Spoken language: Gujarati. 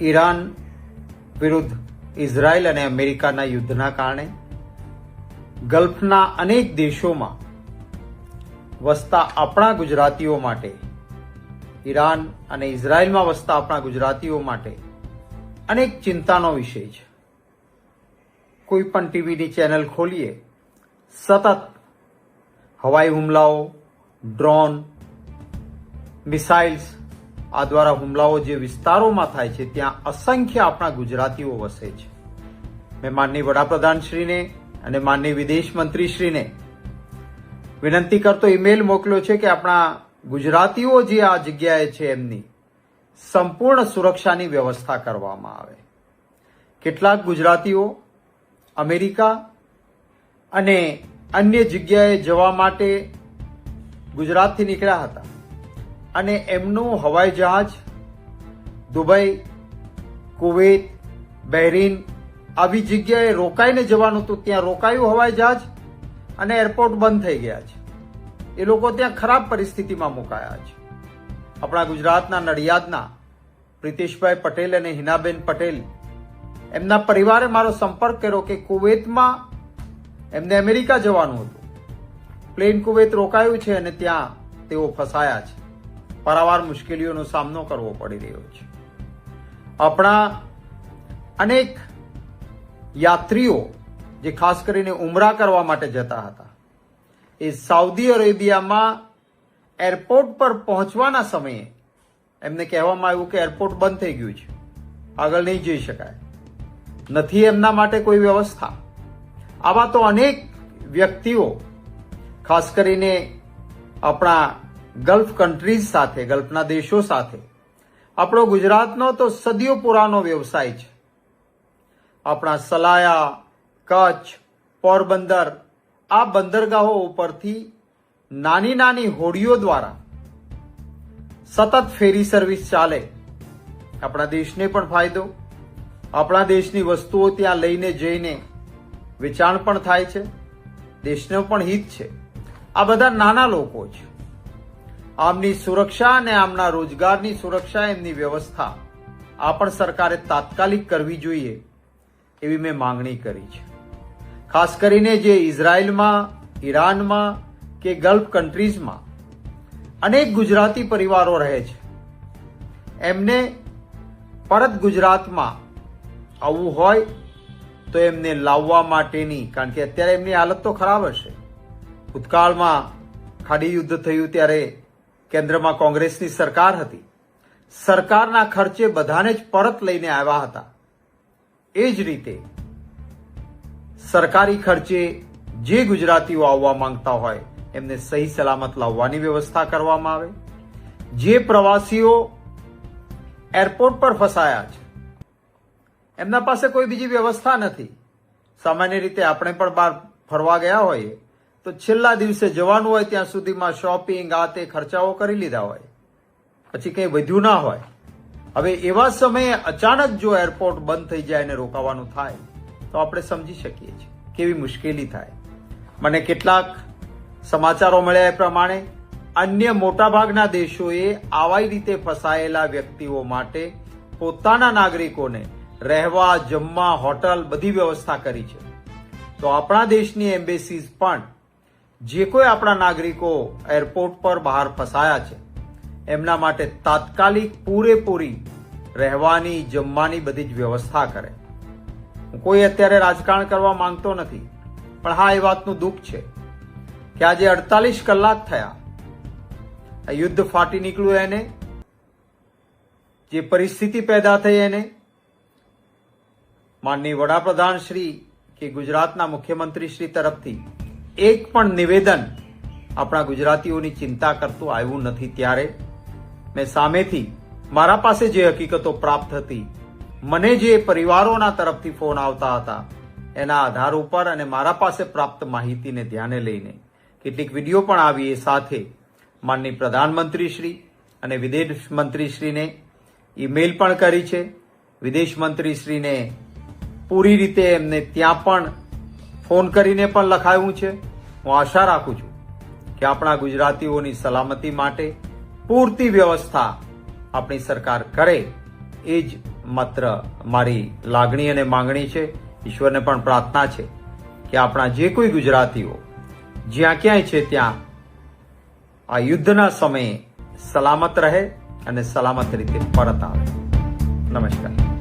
ઈરાન વિરુદ્ધ ઇઝરાયલ અને અમેરિકાના યુદ્ધના કારણે ગલ્ફના અનેક દેશોમાં વસતા આપણા ગુજરાતીઓ માટે, ઈરાન અને ઇઝરાયલમાં વસતા આપણા ગુજરાતીઓ માટે અનેક ચિંતાનો વિષય છે. કોઈ પણ ટીવીની ચેનલ ખોલીએ, સતત હવાઈ હુમલાઓ, ડ્રોન, મિસાઇલ્સ આ દ્વારા હુમલાઓ જે વિસ્તારોમાં થાય છે ત્યાં અસંખ્ય આપણા ગુજરાતીઓ વસે છે. મેં માનનીય વડાપ્રધાનશ્રીને અને માનનીય વિદેશ મંત્રીશ્રીને વિનંતી કરતો ઈમેલ મોકલ્યો છે કે આપણા ગુજરાતીઓ જે આ જગ્યાએ છે એમની સંપૂર્ણ સુરક્ષાની વ્યવસ્થા કરવામાં આવે. કેટલાક ગુજરાતીઓ અમેરિકા અને અન્ય જગ્યાએ જવા માટે ગુજરાતથી નીકળ્યા હતા અને એમનું હવાઈ જહાજ દુબઈ, કુવૈત, બહેરીન આવી જગ્યાએ રોકાઈને જવાનું હતું. ત્યાં રોકાયું હવાઈ જહાજ અને એરપોર્ટ બંધ થઈ ગયા છે. એ લોકો ત્યાં ખરાબ પરિસ્થિતિમાં મુકાયા છે. આપણા ગુજરાતના નડિયાદના પ્રિતેશભાઈ પટેલ અને હિનાબેન પટેલ, એમના પરિવારે મારો સંપર્ક કર્યો કે કુવૈતમાં એમને અમેરિકા જવાનું હતું, પ્લેન કુવૈત રોકાયું છે અને ત્યાં તેઓ ફસાયા છે. પારાવાર મુશ્કેલીઓનો સામનો કરવો પડી રહ્યો છે. આપણા અનેક યાત્રીઓ જે ખાસ કરીને ઉમરા કરવા માટે જતા હતા, એ સાઉદી અરેબિયામાં એરપોર્ટ પર પહોંચવાના સમયે એમને કહેવામાં આવ્યું કે એરપોર્ટ બંધ થઈ ગયું છે, આગળ નહીં જઈ શકાય, નથી એમના માટે કોઈ વ્યવસ્થા. આવા તો અનેક વ્યક્તિઓ ખાસ કરીને આપણા ગલ્ફ કન્ટ્રીઝ સાથે, ગલ્ફના દેશો સાથે આપણો ગુજરાતનો તો સદીઓ પુરાનો વ્યવસાય છે. આપણા સલાયા, કચ્છ, પોરબંદર આ બંદરગાહો ઉપરથી નાની નાની હોડીઓ દ્વારા સતત ફેરી સર્વિસ ચાલે. આપણા દેશને પણ ફાયદો, આપણા દેશની વસ્તુઓ ત્યાં લઈને જઈને વેચાણ પણ થાય છે, દેશને પણ હિત છે. આ બધા નાના લોકો છે. આમની સુરક્ષા અને આમના રોજગારની સુરક્ષા, એમની વ્યવસ્થા આ પણ સરકારે તાત્કાલિક કરવી જોઈએ એવી મેં માંગણી કરી છે. ખાસ કરીને જે ઇઝરાયલમાં, ઈરાનમાં કે ગલ્ફ કન્ટ્રીઝમાં અનેક ગુજરાતી પરિવારો રહે છે, એમને પરત ગુજરાતમાં આવવું હોય તો એમને લાવવા માટેની, કારણ કે અત્યારે એમની હાલત તો ખરાબ હશે. ભૂતકાળમાં ખાડી યુદ્ધ થયું ત્યારે કેન્દ્રમાં કોંગ્રેસની સરકાર હતી, સરકારના ખર્ચે બધાને જ પરત લઈને આવ્યા હતા. એ જ રીતે સરકારી ખર્ચે જે ગુજરાતીઓ આવવા માંગતા હોય એમને સહી સલામત લાવવાની વ્યવસ્થા કરવામાં આવે. જે પ્રવાસીઓ એરપોર્ટ પર ફસાયા છે એમના પાસે કોઈ બીજી વ્યવસ્થા નથી. સામાન્ય રીતે આપણે પણ બહાર ફરવા ગયા હોઈએ તો છેલ્લા દિવસે જવાનું હોય ત્યાં સુધીમાં શોપિંગ આ તે ખર્ચાઓ કરી લીધા હોય, પછી કંઈ વધ્યું ના હોય. હવે એવા સમયે અચાનક જો એરપોર્ટ બંધ થઈ જાય અને રોકાવાનું થાય તો આપણે સમજી શકીએ છીએ કેવી મુશ્કેલી થાય. મને કેટલાક સમાચારો મળ્યા એ પ્રમાણે અન્ય મોટાભાગના દેશોએ આવા રીતે ફસાયેલા વ્યક્તિઓ માટે પોતાના નાગરિકોને રહેવા, જમવા, હોટલ બધી વ્યવસ્થા કરી છે. તો આપણા દેશની એમ્બેસીઝ પણ જે કોઈ આપણા નાગરિકો એરપોર્ટ પર બહાર ફસાયા છે એમના માટે તાત્કાલિક પૂરેપૂરી રહેવાની, જમવાની બધી જ વ્યવસ્થા કરે. હું કોઈ અત્યારે રાજકારણ કરવા માંગતો નથી, પણ હા, એ વાતનું દુઃખ છે કે આજે 48 કલાક થયા આ યુદ્ધ ફાટી નીકળ્યું, એને જે પરિસ્થિતિ પેદા થઈ એને માનનીય વડાપ્રધાન શ્રી કે ગુજરાતના મુખ્યમંત્રી શ્રી તરફથી એક પણ નિવેદન આપણા ગુજરાતીઓની ચિંતા કરતું આવ્યું નથી. ત્યારે મેં સામેથી મારા પાસે જે હકીકતો પ્રાપ્ત હતી, મને જે પરિવારોના તરફથી ફોન આવતા હતા એના આધાર ઉપર અને મારા પાસે પ્રાપ્ત માહિતીને ધ્યાને લઈને કેટલીક વિડીયો પણ આવી, એ સાથે માનનીય પ્રધાનમંત્રી શ્રી અને વિદેશ મંત્રીશ્રીને ઈમેલ પણ કરી છે. વિદેશ મંત્રીશ્રીને પૂરી રીતે એમને ત્યાં પણ ફોન કરીને પણ લખાયું છે. હું આશા રાખું છું કે આપણા ગુજરાતીઓની સલામતી માટે પૂરતી વ્યવસ્થા આપણી સરકાર કરે, એ જ માત્ર મારી લાગણી અને માંગણી છે. ઈશ્વરને પણ પ્રાર્થના છે કે આપણા જે કોઈ ગુજરાતીઓ જ્યાં ક્યાંય છે ત્યાં આ યુદ્ધના સમયે સલામત રહે અને સલામત રીતે પરત આવે. નમસ્કાર.